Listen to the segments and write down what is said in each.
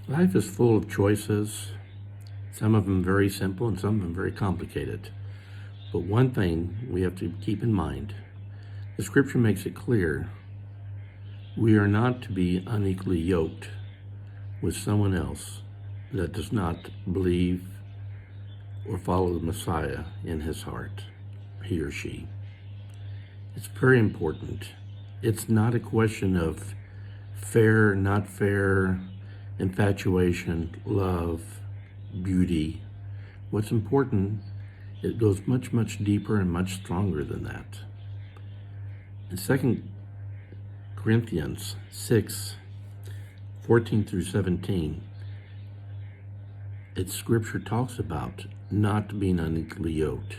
Life is full of choices, some of them very simple and some of them very complicated. But one thing we have to keep in mind, the scripture makes it clear, we are not to be unequally yoked with someone else that does not believe or follow the Messiah in his heart, he or she. It's very important. It's not a question of fair, not fair, infatuation, love, beauty. What's important, it goes much, much deeper and much stronger than that. In 2 Corinthians 6:14 through 17, scripture talks about not being unequally yoked.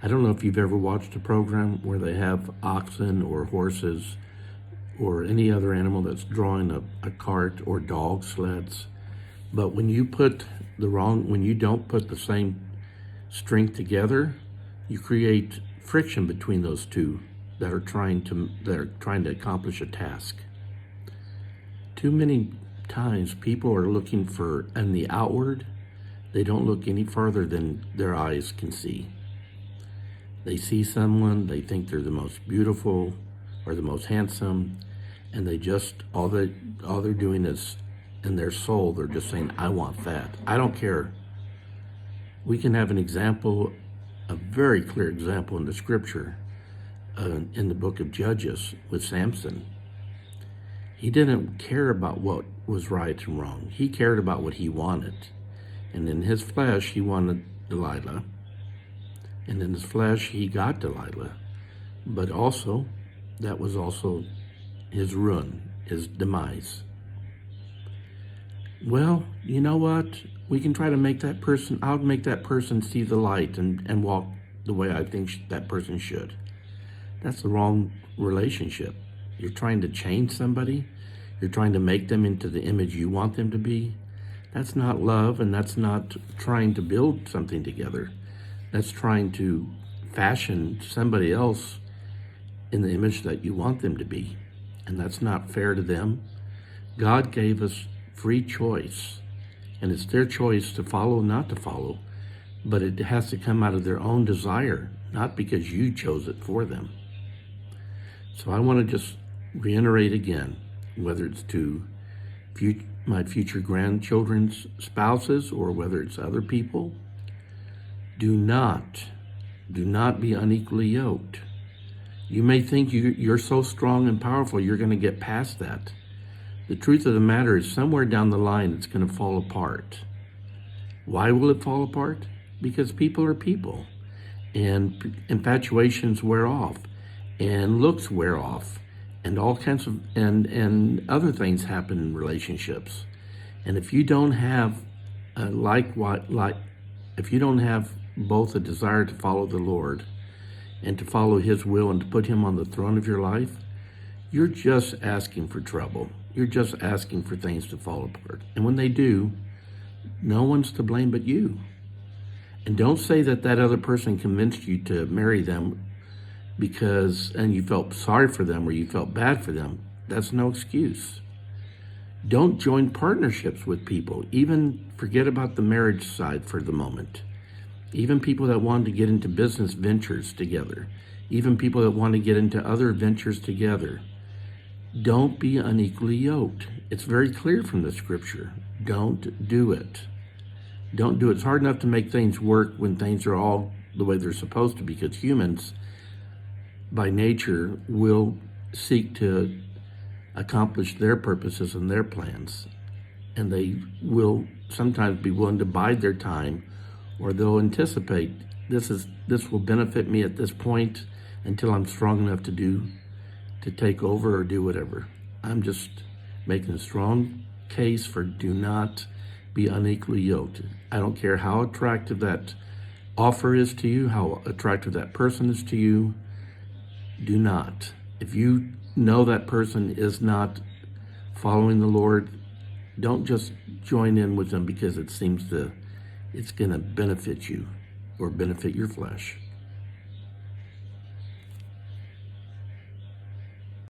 I don't know if you've ever watched a program where they have oxen or horses or any other animal that's drawing a cart or dog sleds. But when you don't put the same strength together, you create friction between those two that are trying to accomplish a task. Too many times people are looking for in the outward, they don't look any farther than their eyes can see. They see someone, they think they're the most beautiful or the most handsome, and they just, all they're doing is, in their soul, they're just saying, I want that. I don't care. We can have an example, a very clear example in the scripture, in the book of Judges with Samson. He didn't care about what was right and wrong. He cared about what he wanted. And in his flesh, he wanted Delilah. And in his flesh, he got Delilah. But also, that was also his ruin, his demise. Well, you know what? We can try to make that person, I'll make that person see the light and walk the way I think that person should. That's the wrong relationship. You're trying to change somebody. You're trying to make them into the image you want them to be. That's not love, and that's not trying to build something together. That's trying to fashion somebody else in the image that you want them to be. And that's not fair to them. God gave us free choice, and it's their choice to follow or not to follow, but it has to come out of their own desire, not because you chose it for them. So I want to just reiterate again, whether it's to my future grandchildren's spouses or whether it's other people, do not be unequally yoked. You may think you're so strong and powerful, you're going to get past that. The truth of the matter is somewhere down the line, it's going to fall apart. Why will it fall apart? Because people are people, and infatuations wear off, and looks wear off, and all kinds of, and other things happen in relationships. And if you don't have if you don't have both a desire to follow the Lord and to follow his will and to put him on the throne of your life, you're just asking for trouble. You're just asking for things to fall apart. And when they do, no one's to blame but you. And don't say that other person convinced you to marry them and you felt sorry for them or you felt bad for them. That's no excuse. Don't join partnerships with people. Even forget about the marriage side for the moment. Even people that want to get into business ventures together. Even people that want to get into other ventures together. Don't be unequally yoked. It's very clear from the scripture. Don't do it. Don't do it. It's hard enough to make things work when things are all the way they're supposed to, because humans, by nature, will seek to accomplish their purposes and their plans. And they will sometimes be willing to bide their time, or they'll anticipate this will benefit me at this point until I'm strong enough to take over or do whatever. I'm just making a strong case for do not be unequally yoked. I don't care how attractive that offer is to you, how attractive that person is to you. Do not. If you know that person is not following the Lord, don't just join in with them because it's going to benefit you or benefit your flesh.